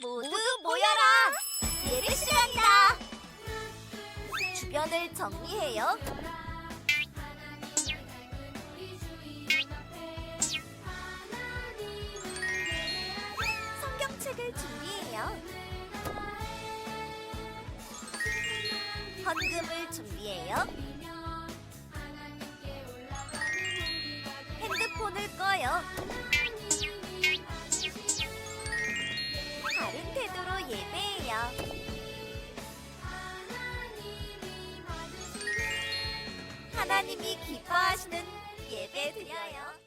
모두 모여라! 예배 시간이다! 주변을 정리해요. 성경책을 준비해요. 헌금을 준비해요. 핸드폰을 꺼요. 바른 태도로 예배해요. 하나님이 기뻐하시는 예배 드려요.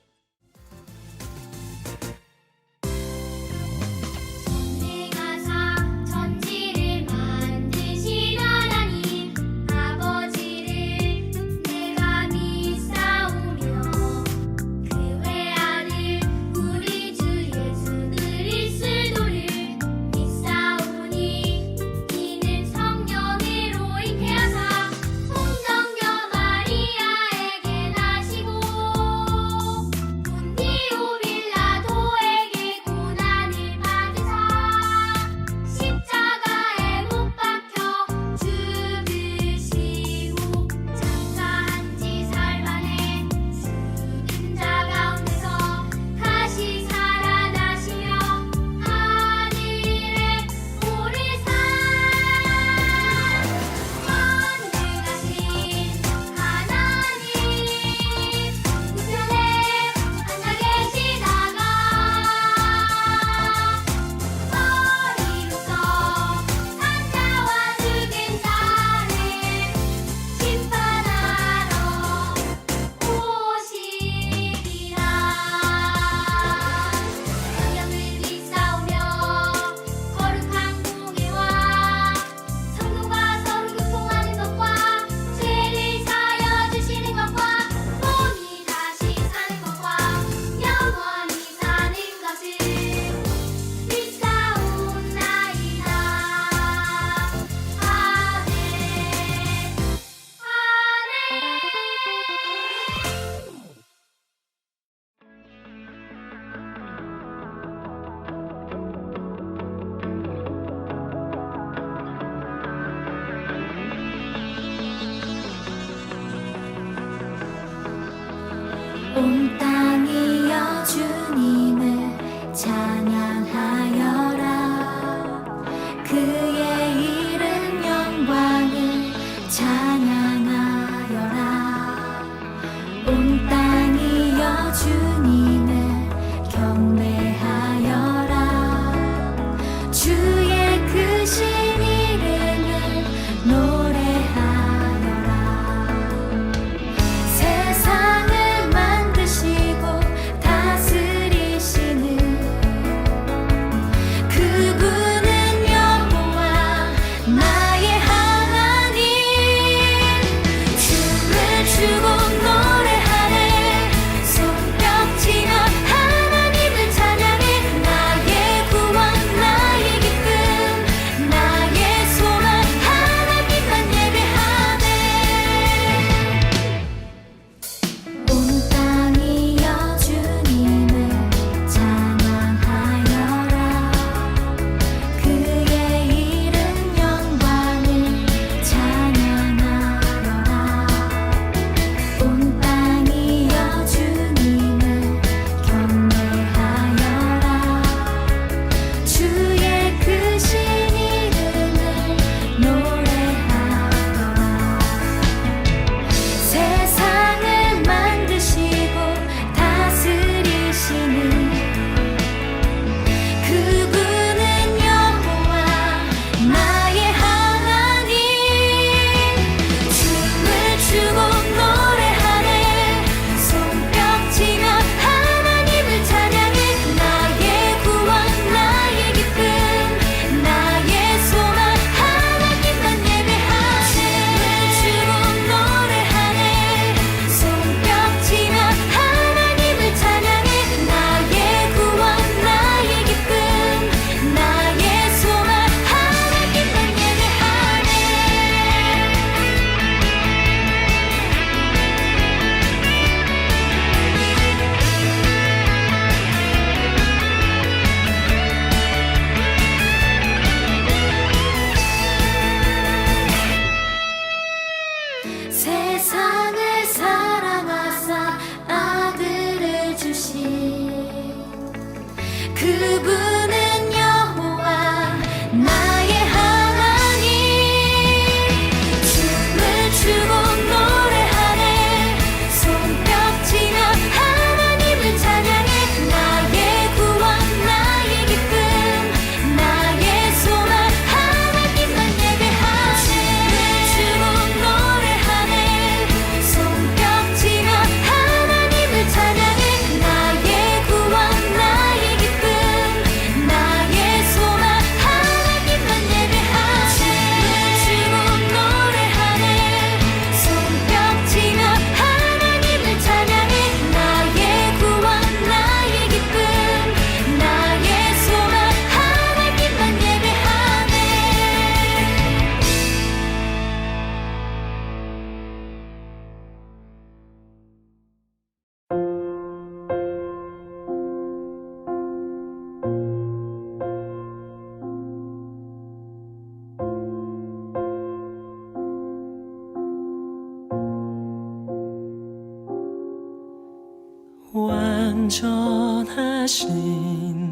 완전하신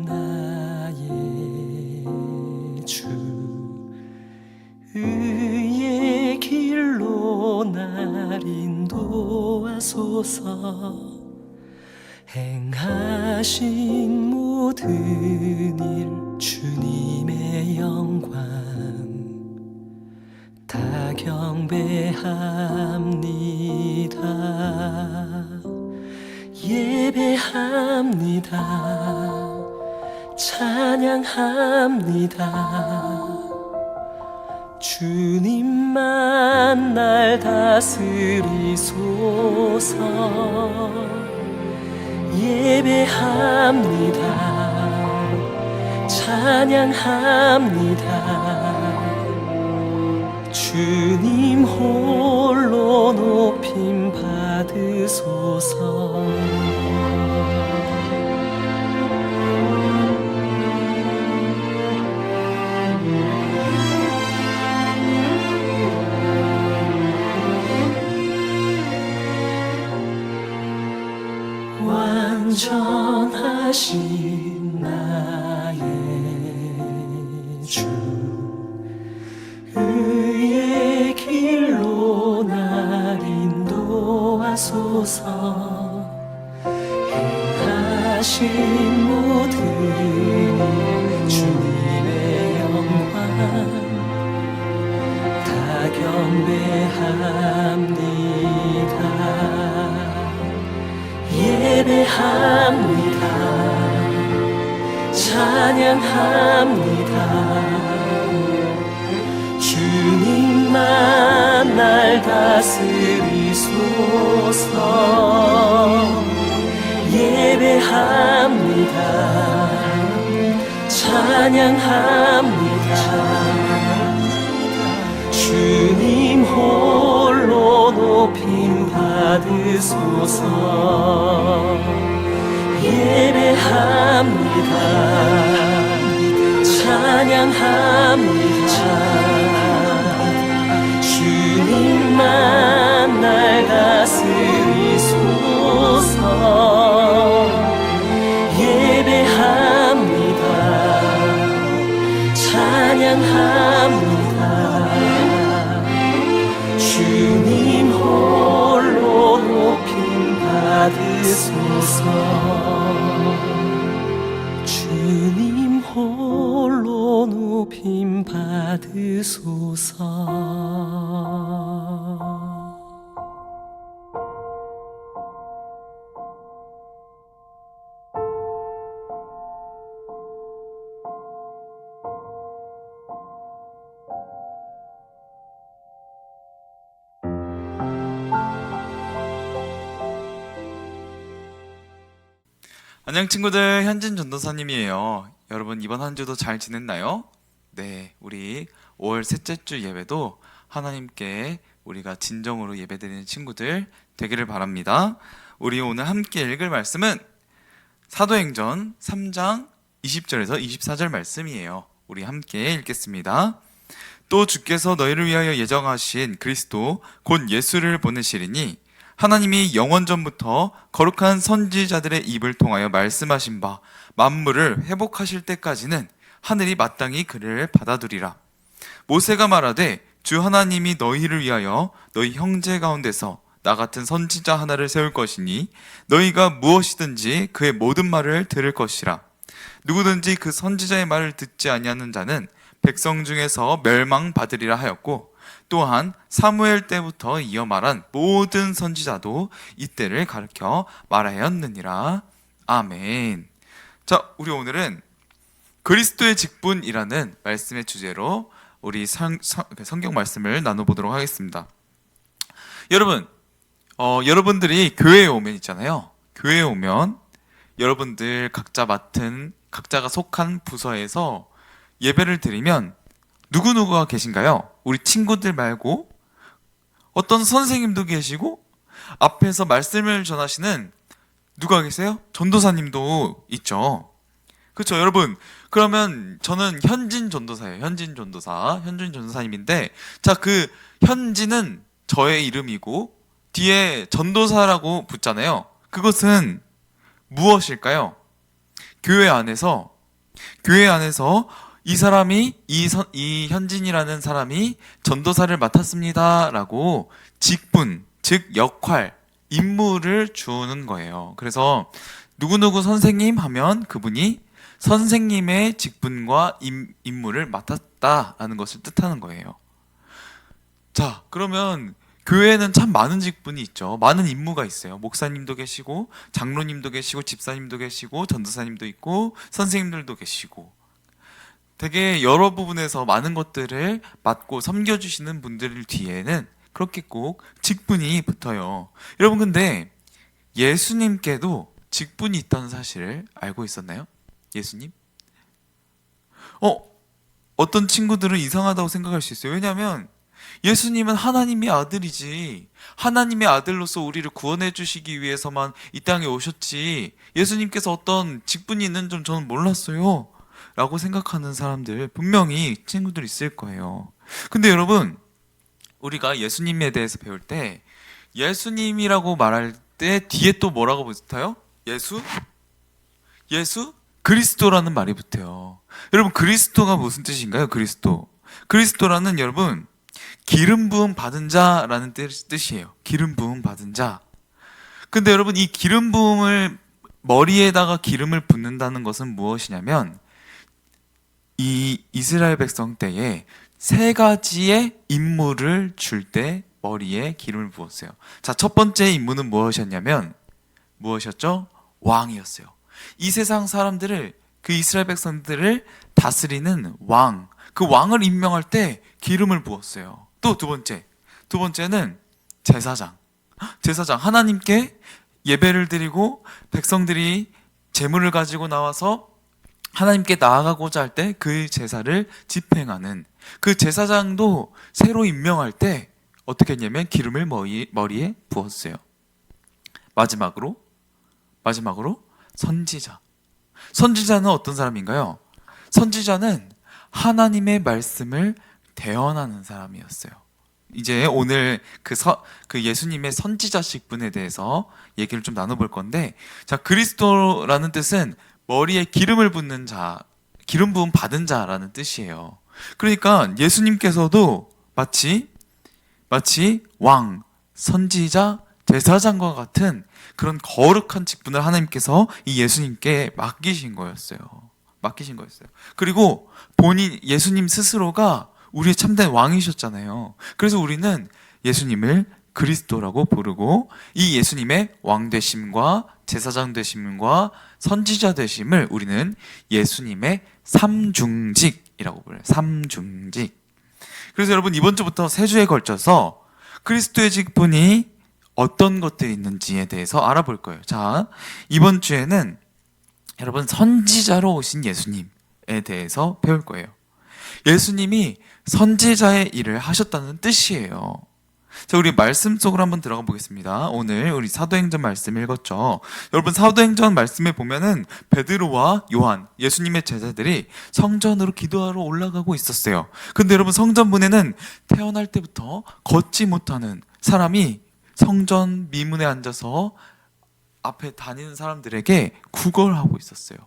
나의 주, 의의 길로 날 인도하소서. 행하신 모든 일 주님의 영광 다 경배합니다. 예배합니다. 찬양합니다. 주님만 날 다스리소서. 예배합니다. 찬양합니다. 주님 홀로 높임 받으소서. 완전하신 나의 주, 의의 길로 날 인도하소서. 행하신 모든 주님의 영광 다 경배합니다. 예배합니다. 찬양합니다. 주님만 날 다스리소서. 예배합니다. 찬양합니다. 주님 홀로 높임 받으소서. 예배합니다. 찬양합니다. 주님만 날 다스리소서. 예배합니다. 찬양합니다. 주님 홀로 높임 받으소서. 주님 홀로 높임 받으소서. 안녕 친구들, 현진 전도사님이에요. 여러분 이번 한 주도 잘 지냈나요? 네, 우리 5월 셋째 주 예배도 하나님께 우리가 진정으로 예배드리는 친구들 되기를 바랍니다. 우리 오늘 함께 읽을 말씀은 사도행전 3장 20절에서 24절 말씀이에요. 우리 함께 읽겠습니다. 또 주께서 너희를 위하여 예정하신 그리스도 곧 예수를 보내시리니 하나님이 영원전부터 거룩한 선지자들의 입을 통하여 말씀하신 바 만물을 회복하실 때까지는 하늘이 마땅히 그를 받아두리라. 모세가 말하되 주 하나님이 너희를 위하여 너희 형제 가운데서 나 같은 선지자 하나를 세울 것이니 너희가 무엇이든지 그의 모든 말을 들을 것이라. 누구든지 그 선지자의 말을 듣지 아니하는 자는 백성 중에서 멸망받으리라 하였고, 또한 사무엘 때부터 이어 말한 모든 선지자도 이때를 가르쳐 말하였느니라. 아멘. 자, 우리 오늘은 그리스도의 직분이라는 말씀의 주제로 우리 성경 말씀을 나눠보도록 하겠습니다. 여러분, 여러분들이 교회에 오면 있잖아요. 교회에 오면 여러분들 각자가 속한 부서에서 예배를 드리면 누구누구가 계신가요? 우리 친구들 말고 어떤 선생님도 계시고 앞에서 말씀을 전하시는 누가 계세요? 전도사님도 있죠. 그렇죠, 여러분. 그러면 저는 현진 전도사예요. 현진 전도사님인데, 자, 그 현진은 저의 이름이고 뒤에 전도사라고 붙잖아요. 그것은 무엇일까요? 교회 안에서 이 현진이라는 사람이 전도사를 맡았습니다라고 직분, 즉 역할, 임무를 주는 거예요. 그래서 누구누구 선생님 하면 그분이 선생님의 직분과 임무를 맡았다라는 것을 뜻하는 거예요. 자, 그러면 교회에는 참 많은 직분이 있죠. 많은 임무가 있어요. 목사님도 계시고, 장로님도 계시고, 집사님도 계시고, 전도사님도 있고, 선생님들도 계시고. 되게 여러 부분에서 많은 것들을 맡고 섬겨주시는 분들 뒤에는 그렇게 꼭 직분이 붙어요. 여러분, 근데 예수님께도 직분이 있다는 사실을 알고 있었나요? 예수님? 어떤 친구들은 이상하다고 생각할 수 있어요. 왜냐하면 예수님은 하나님의 아들이지, 하나님의 아들로서 우리를 구원해 주시기 위해서만 이 땅에 오셨지, 예수님께서 어떤 직분이 있는 줄 저는 몰랐어요 라고 생각하는 사람들 분명히 친구들 있을 거예요. 근데 여러분, 우리가 예수님에 대해서 배울 때 예수님이라고 말할 때 뒤에 또 뭐라고 붙어요? 예수? 그리스도라는 말이 붙어요. 여러분, 그리스도가 무슨 뜻인가요? 그리스도라는, 여러분, 기름 부음 받은 자라는 뜻이에요. 기름 부음 받은 자. 근데 여러분, 이 기름 부음을, 머리에다가 기름을 붓는다는 것은 무엇이냐면, 이 이스라엘 백성 때에 세 가지의 임무를 줄 때 머리에 기름을 부었어요. 자, 첫 번째 임무는 무엇이었죠? 왕이었어요. 이 세상 사람들을, 그 이스라엘 백성들을 다스리는 왕, 그 왕을 임명할 때 기름을 부었어요. 또 두 번째는 제사장. 하나님께 예배를 드리고 백성들이 제물을 가지고 나와서 하나님께 나아가고자 할 때 그 제사를 집행하는 그 제사장도 새로 임명할 때 어떻게 했냐면 기름을 머리에 부었어요. 마지막으로 선지자는 어떤 사람인가요? 선지자는 하나님의 말씀을 대언하는 사람이었어요. 이제 오늘 그 예수님의 선지자 직분에 대해서 얘기를 좀 나눠볼 건데, 자, 그리스도라는 뜻은 머리에 기름을 붓는 자, 기름 부음 받은 자라는 뜻이에요. 그러니까 예수님께서도 마치 왕, 선지자, 제사장과 같은 그런 거룩한 직분을 하나님께서 이 예수님께 맡기신 거였어요. 그리고 예수님 스스로가 우리의 참된 왕이셨잖아요. 그래서 우리는 예수님을 그리스도라고 부르고, 이 예수님의 왕 되심과 제사장 되심과 선지자 되심을 우리는 예수님의 삼중직이라고 불러요. 삼중직. 그래서 여러분, 이번 주부터 세 주에 걸쳐서 그리스도의 직분이 어떤 것들이 있는지에 대해서 알아볼 거예요. 자, 이번 주에는 여러분, 선지자로 오신 예수님에 대해서 배울 거예요. 예수님이 선지자의 일을 하셨다는 뜻이에요. 자, 우리 말씀 속으로 한번 들어가 보겠습니다. 오늘 우리 사도행전 말씀 읽었죠. 여러분, 사도행전 말씀에 보면은 베드로와 요한, 예수님의 제자들이 성전으로 기도하러 올라가고 있었어요. 근데 여러분, 성전 문에는 태어날 때부터 걷지 못하는 사람이 성전 미문에 앉아서 앞에 다니는 사람들에게 구걸을 하고 있었어요.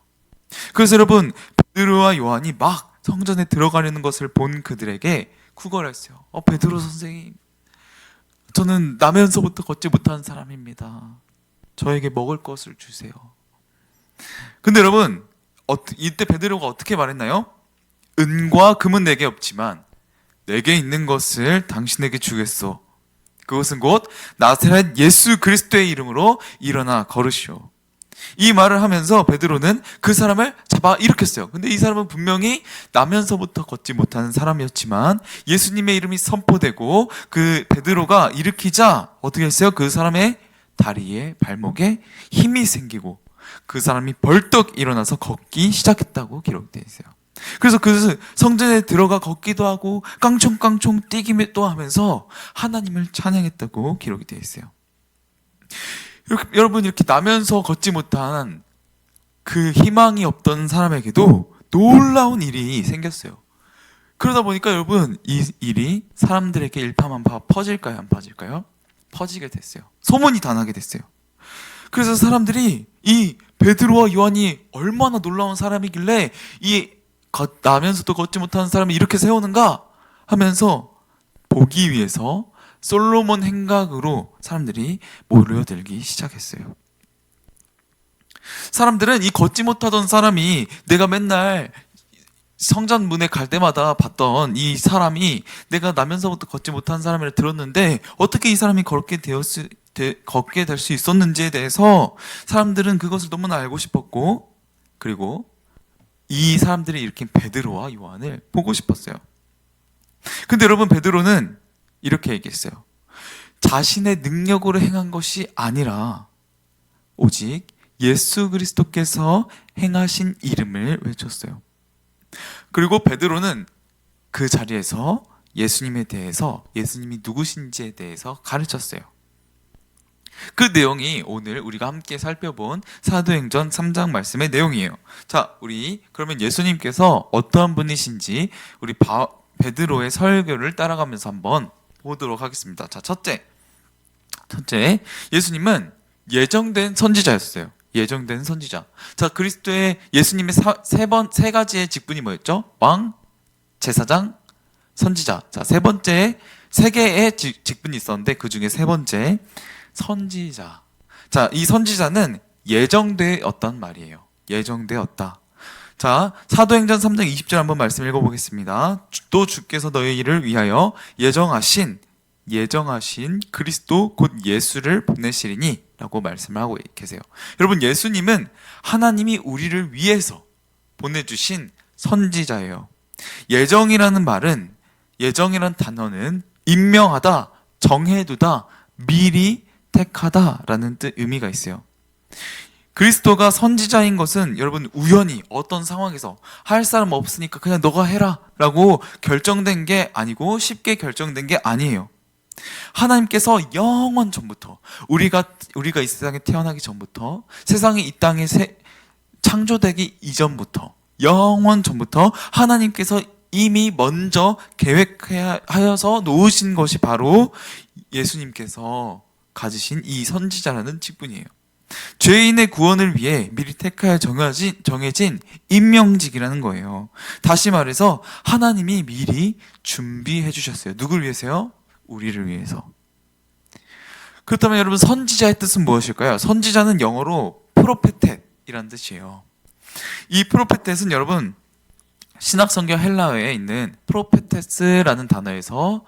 그래서 여러분, 베드로와 요한이 막 성전에 들어가려는 것을 본 그들에게 구걸했어요. 베드로 선생님, 저는 나면서부터 걷지 못하는 사람입니다. 저에게 먹을 것을 주세요. 근데 여러분, 이때 베드로가 어떻게 말했나요? 은과 금은 내게 없지만 내게 있는 것을 당신에게 주겠소. 그것은 곧 나사렛 예수 그리스도의 이름으로 일어나 걸으시오. 이 말을 하면서 베드로는 그 사람을 잡아 일으켰어요. 근데 이 사람은 분명히 나면서부터 걷지 못하는 사람이었지만 예수님의 이름이 선포되고 그 베드로가 일으키자 어떻게 했어요? 그 사람의 다리에, 발목에 힘이 생기고 그 사람이 벌떡 일어나서 걷기 시작했다고 기록되어 있어요. 그래서 그 성전에 들어가 걷기도 하고 깡총깡총 뛰기도 하면서 하나님을 찬양했다고 기록이 되어 있어요. 여러분, 이렇게 나면서 걷지 못한 그 희망이 없던 사람에게도 놀라운 일이 생겼어요. 그러다 보니까 여러분, 이 일이 사람들에게 일파만파 퍼질까요? 안 퍼질까요? 퍼지게 됐어요. 소문이 다 나게 됐어요. 그래서 사람들이 이 베드로와 요한이 얼마나 놀라운 사람이길래 나면서도 걷지 못하는 사람을 이렇게 세우는가 하면서 보기 위해서 솔로몬 행각으로 사람들이 몰려들기 시작했어요. 사람들은 이 걷지 못하던 사람이, 내가 맨날 성전 문에 갈 때마다 봤던 이 사람이 내가 나면서부터 걷지 못한 사람이라 들었는데 어떻게 이 사람이 걷게 될 수 있었는지에 대해서 사람들은 그것을 너무나 알고 싶었고, 그리고 이 사람들이 일으킨 베드로와 요한을 보고 싶었어요. 근데 여러분, 베드로는 이렇게 얘기했어요. 자신의 능력으로 행한 것이 아니라 오직 예수 그리스도께서 행하신 이름을 외쳤어요. 그리고 베드로는 그 자리에서 예수님에 대해서, 예수님이 누구신지에 대해서 가르쳤어요. 그 내용이 오늘 우리가 함께 살펴본 사도행전 3장 말씀의 내용이에요. 자, 우리 그러면 예수님께서 어떠한 분이신지 우리 베드로의 설교를 따라가면서 한번 보도록 하겠습니다. 자, 첫째, 예수님은 예정된 선지자였어요. 예정된 선지자. 자, 그리스도의 예수님의 세 가지의 직분이 뭐였죠? 왕, 제사장, 선지자. 자, 세 개의 직분이 있었는데 그 중에 세 번째, 선지자. 자, 이 선지자는 예정되었단 말이에요. 예정되었다. 자, 사도행전 3장 20절 한번 말씀 읽어보겠습니다. 또 주께서 너희를 위하여 예정하신 그리스도 곧 예수를 보내시리니 라고 말씀을 하고 계세요. 여러분, 예수님은 하나님이 우리를 위해서 보내주신 선지자예요. 예정이라는 단어는 임명하다, 정해두다, 미리 택하다 라는 의미가 있어요. 그리스도가 선지자인 것은 여러분, 우연히 어떤 상황에서 할 사람 없으니까 그냥 너가 해라 라고 결정된 게 아니고, 쉽게 결정된 게 아니에요. 하나님께서 영원 전부터, 우리가 이 세상에 태어나기 전부터, 세상이 이 땅에 창조되기 이전부터, 영원 전부터 하나님께서 이미 먼저 계획하여서 놓으신 것이 바로 예수님께서 가지신 이 선지자라는 직분이에요. 죄인의 구원을 위해 미리 택하여 정해진 임명직이라는 거예요. 다시 말해서 하나님이 미리 준비해 주셨어요. 누굴 위해서요? 우리를 위해서. 그렇다면 여러분, 선지자의 뜻은 무엇일까요? 선지자는 영어로 프로페텟이라는 뜻이에요. 이 프로페텟은 여러분, 신약성경 헬라어에 있는 프로페테스라는 단어에서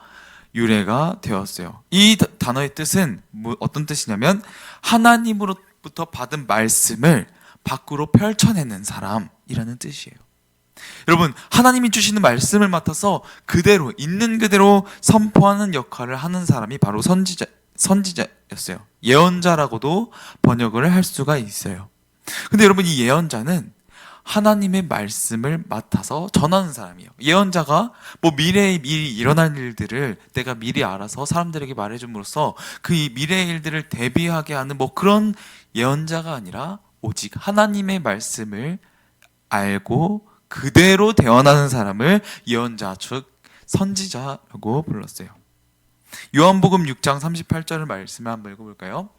유래가 되었어요. 이 단어의 뜻은 어떤 뜻이냐면, 하나님으로부터 받은 말씀을 밖으로 펼쳐내는 사람이라는 뜻이에요. 여러분, 하나님이 주시는 말씀을 맡아서 그대로, 있는 그대로 선포하는 역할을 하는 사람이 바로 선지자였어요. 예언자라고도 번역을 할 수가 있어요. 근데 여러분, 이 예언자는 하나님의 말씀을 맡아서 전하는 사람이에요. 예언자가 미래에 미리 일어날 일들을 내가 미리 알아서 사람들에게 말해줌으로써 그 미래의 일들을 대비하게 하는 그런 예언자가 아니라, 오직 하나님의 말씀을 알고 그대로 대언하는 사람을 예언자, 즉 선지자라고 불렀어요. 요한복음 6장 38절을 말씀을 한번 읽어볼까요?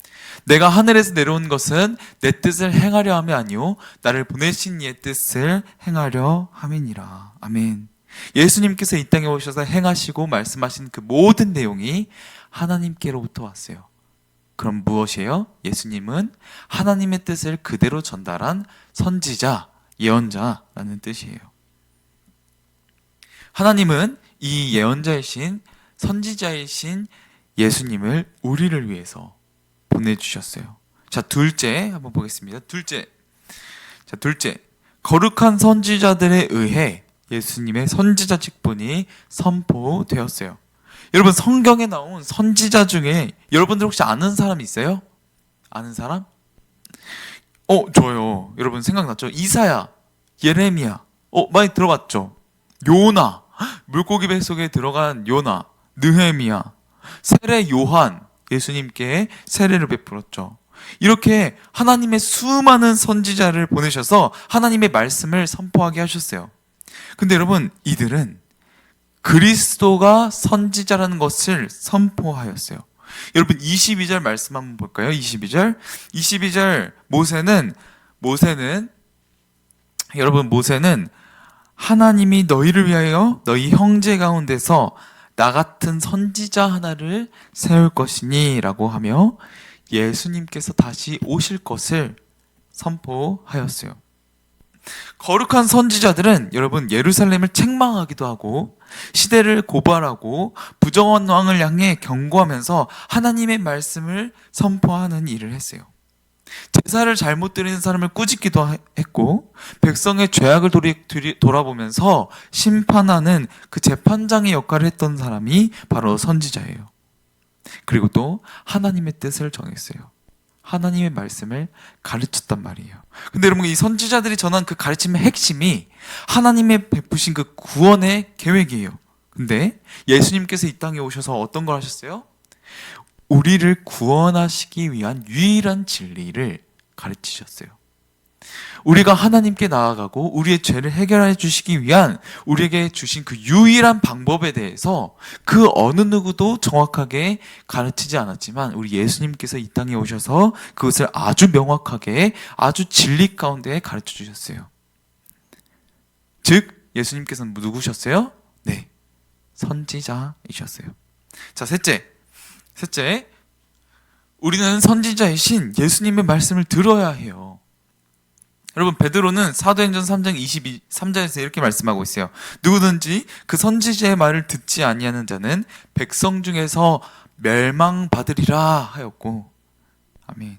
내가 하늘에서 내려온 것은 내 뜻을 행하려 함이 아니요 나를 보내신 이의 뜻을 행하려 함이니라. 아멘. 예수님께서 이 땅에 오셔서 행하시고 말씀하신 그 모든 내용이 하나님께로부터 왔어요. 그럼 무엇이에요? 예수님은 하나님의 뜻을 그대로 전달한 선지자, 예언자라는 뜻이에요. 하나님은 이 예언자이신, 선지자이신 예수님을 우리를 위해서 보내주셨어요. 자, 둘째 한번 보겠습니다. 둘째, 거룩한 선지자들에 의해 예수님의 선지자 직분이 선포되었어요. 여러분, 성경에 나온 선지자 중에 여러분들 혹시 아는 사람 있어요? 아는 사람? 저요. 여러분 생각났죠? 이사야, 예레미야, 많이 들어봤죠? 요나, 물고기 뱃속에 들어간 요나, 느헤미야, 세례 요한, 예수님께 세례를 베풀었죠. 이렇게 하나님의 수많은 선지자를 보내셔서 하나님의 말씀을 선포하게 하셨어요. 근데 여러분, 이들은 그리스도가 선지자라는 것을 선포하였어요. 여러분, 22절 말씀 한번 볼까요? 22절 모세는 모세는 하나님이 너희를 위하여 너희 형제 가운데서 나 같은 선지자 하나를 세울 것이니 라고 하며 예수님께서 다시 오실 것을 선포하였어요. 거룩한 선지자들은 여러분 예루살렘을 책망하기도 하고 시대를 고발하고 부정한 왕을 향해 경고하면서 하나님의 말씀을 선포하는 일을 했어요. 제사를 잘못 드리는 사람을 꾸짖기도 했고 백성의 죄악을 돌아보면서 심판하는 그 재판장의 역할을 했던 사람이 바로 선지자예요. 그리고 또 하나님의 뜻을 정했어요. 하나님의 말씀을 가르쳤단 말이에요. 근데 여러분 이 선지자들이 전한 그 가르침의 핵심이 하나님의 베푸신 그 구원의 계획이에요. 근데 예수님께서 이 땅에 오셔서 어떤 걸 하셨어요? 우리를 구원하시기 위한 유일한 진리를 가르치셨어요. 우리가 하나님께 나아가고 우리의 죄를 해결해 주시기 위한 우리에게 주신 그 유일한 방법에 대해서 그 어느 누구도 정확하게 가르치지 않았지만 우리 예수님께서 이 땅에 오셔서 그것을 아주 명확하게 아주 진리 가운데 가르쳐 주셨어요. 즉 예수님께서는 누구셨어요? 네, 선지자이셨어요. 자, 셋째, 우리는 선지자이신 예수님의 말씀을 들어야 해요. 여러분 베드로는 사도행전 3장 23절에서 이렇게 말씀하고 있어요. 누구든지 그 선지자의 말을 듣지 아니하는 자는 백성 중에서 멸망받으리라 하였고, 아멘.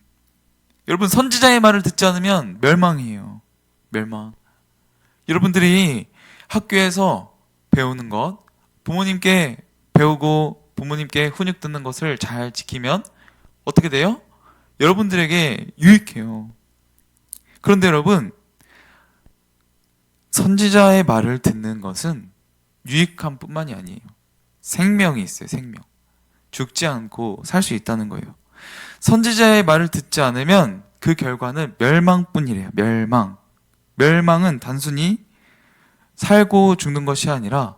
여러분 선지자의 말을 듣지 않으면 멸망이에요. 멸망. 여러분들이 학교에서 배우는 것, 부모님께 배우고 부모님께 훈육 듣는 것을 잘 지키면 어떻게 돼요? 여러분들에게 유익해요. 그런데 여러분, 선지자의 말을 듣는 것은 유익함 뿐만이 아니에요. 생명이 있어요, 생명. 죽지 않고 살 수 있다는 거예요. 선지자의 말을 듣지 않으면 그 결과는 멸망뿐이래요, 멸망. 멸망은 단순히 살고 죽는 것이 아니라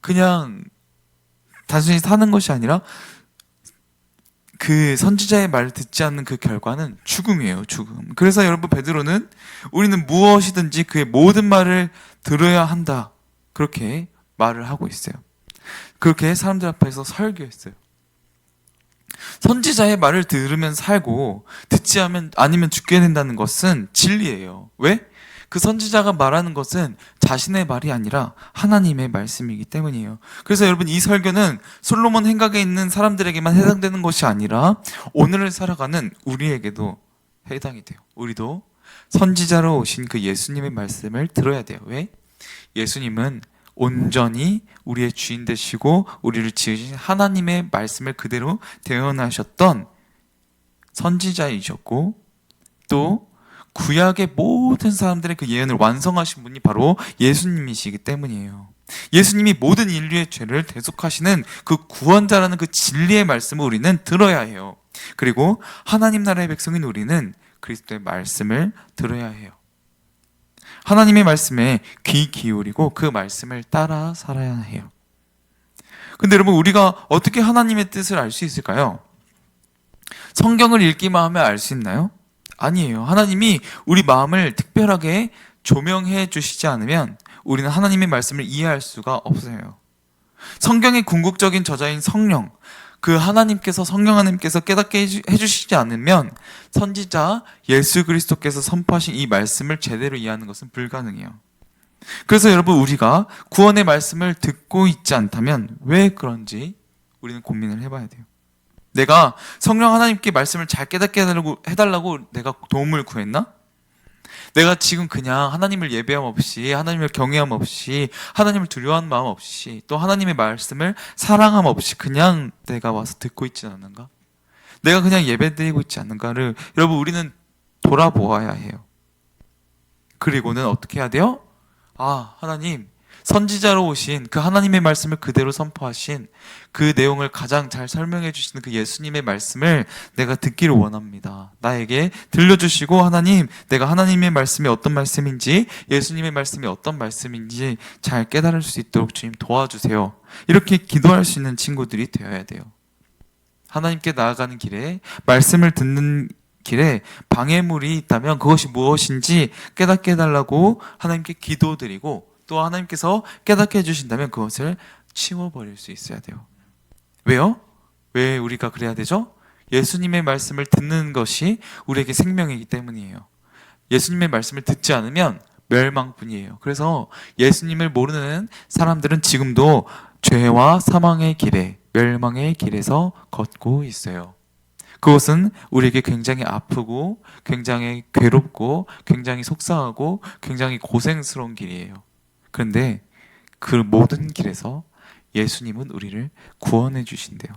그냥 단순히 사는 것이 아니라 그 선지자의 말을 듣지 않는 그 결과는 죽음이에요, 죽음. 그래서 여러분 베드로는 우리는 무엇이든지 그의 모든 말을 들어야 한다, 그렇게 말을 하고 있어요. 그렇게 사람들 앞에서 설교했어요. 선지자의 말을 들으면 살고 듣지 않으면 죽게 된다는 것은 진리예요. 왜? 그 선지자가 말하는 것은 자신의 말이 아니라 하나님의 말씀이기 때문이에요. 그래서 여러분 이 설교는 솔로몬 행각에 있는 사람들에게만 해당되는 것이 아니라 오늘을 살아가는 우리에게도 해당이 돼요. 우리도 선지자로 오신 그 예수님의 말씀을 들어야 돼요. 왜? 예수님은 온전히 우리의 주인 되시고 우리를 지으신 하나님의 말씀을 그대로 대언하셨던 선지자이셨고, 또 구약의 모든 사람들의 그 예언을 완성하신 분이 바로 예수님이시기 때문이에요. 예수님이 모든 인류의 죄를 대속하시는 그 구원자라는 그 진리의 말씀을 우리는 들어야 해요. 그리고 하나님 나라의 백성인 우리는 그리스도의 말씀을 들어야 해요. 하나님의 말씀에 귀 기울이고 그 말씀을 따라 살아야 해요. 근데 여러분 우리가 어떻게 하나님의 뜻을 알 수 있을까요? 성경을 읽기만 하면 알 수 있나요? 아니에요. 하나님이 우리 마음을 특별하게 조명해 주시지 않으면 우리는 하나님의 말씀을 이해할 수가 없어요. 성경의 궁극적인 저자인 성령, 그 성령 하나님께서 깨닫게 해주시지 않으면 선지자 예수 그리스도께서 선포하신 이 말씀을 제대로 이해하는 것은 불가능해요. 그래서 여러분 우리가 구원의 말씀을 듣고 있지 않다면 왜 그런지 우리는 고민을 해봐야 돼요. 내가 성령 하나님께 말씀을 잘 깨닫게 해달라고 내가 도움을 구했나? 내가 지금 그냥 하나님을 예배함 없이, 하나님을 경외함 없이, 하나님을 두려워하는 마음 없이, 또 하나님의 말씀을 사랑함 없이 그냥 내가 와서 듣고 있지 않는가? 내가 그냥 예배드리고 있지 않는가를 여러분 우리는 돌아보아야 해요. 그리고는 어떻게 해야 돼요? 하나님, 선지자로 오신 그 하나님의 말씀을 그대로 선포하신 그 내용을 가장 잘 설명해 주시는 그 예수님의 말씀을 내가 듣기를 원합니다. 나에게 들려주시고 하나님, 내가 하나님의 말씀이 어떤 말씀인지, 예수님의 말씀이 어떤 말씀인지 잘 깨달을 수 있도록 주님 도와주세요. 이렇게 기도할 수 있는 친구들이 되어야 돼요. 하나님께 나아가는 길에 말씀을 듣는 길에 방해물이 있다면 그것이 무엇인지 깨닫게 해달라고 하나님께 기도드리고 또 하나님께서 깨닫게 해주신다면 그것을 치워버릴 수 있어야 돼요. 왜요? 왜 우리가 그래야 되죠? 예수님의 말씀을 듣는 것이 우리에게 생명이기 때문이에요. 예수님의 말씀을 듣지 않으면 멸망뿐이에요. 그래서 예수님을 모르는 사람들은 지금도 죄와 사망의 길에, 멸망의 길에서 걷고 있어요. 그것은 우리에게 굉장히 아프고 굉장히 괴롭고 굉장히 속상하고 굉장히 고생스러운 길이에요. 그런데 그 모든 길에서 예수님은 우리를 구원해 주신대요.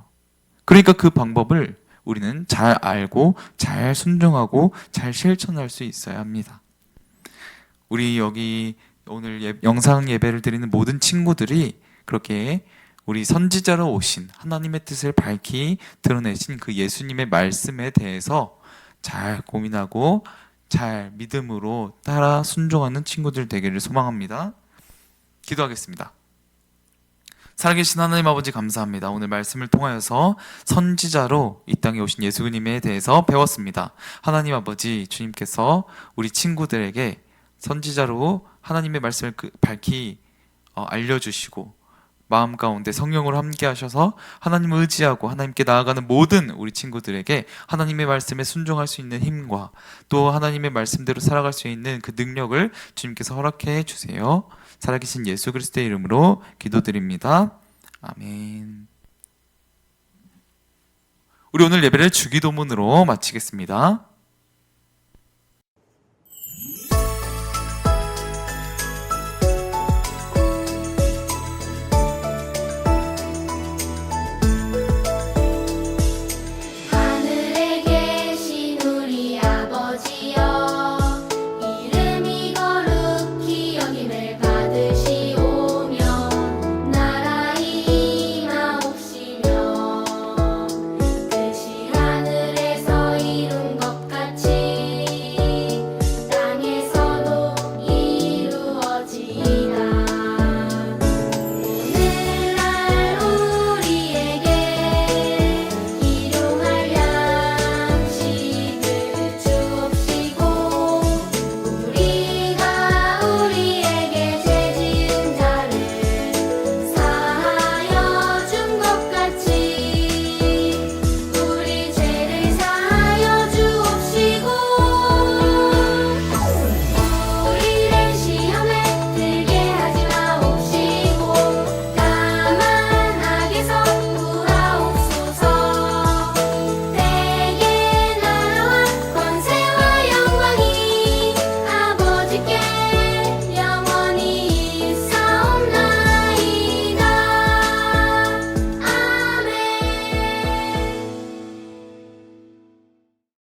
그러니까 그 방법을 우리는 잘 알고 잘 순종하고 잘 실천할 수 있어야 합니다. 우리 여기 오늘 영상 예배를 드리는 모든 친구들이 그렇게 우리 선지자로 오신 하나님의 뜻을 밝히 드러내신 그 예수님의 말씀에 대해서 잘 고민하고 잘 믿음으로 따라 순종하는 친구들 되기를 소망합니다. 기도하겠습니다. 살아계신 하나님 아버지 감사합니다. 오늘 말씀을 통하여서 선지자로 이 땅에 오신 예수님에 대해서 배웠습니다. 하나님 아버지 주님께서 우리 친구들에게 선지자로 하나님의 말씀을 밝히 알려주시고 마음 가운데 성령으로 함께 하셔서 하나님을 의지하고 하나님께 나아가는 모든 우리 친구들에게 하나님의 말씀에 순종할 수 있는 힘과 또 하나님의 말씀대로 살아갈 수 있는 그 능력을 주님께서 허락해 주세요. 살아계신 예수 그리스도의 이름으로 기도드립니다. 아멘. 우리 오늘 예배를 주기도문으로 마치겠습니다.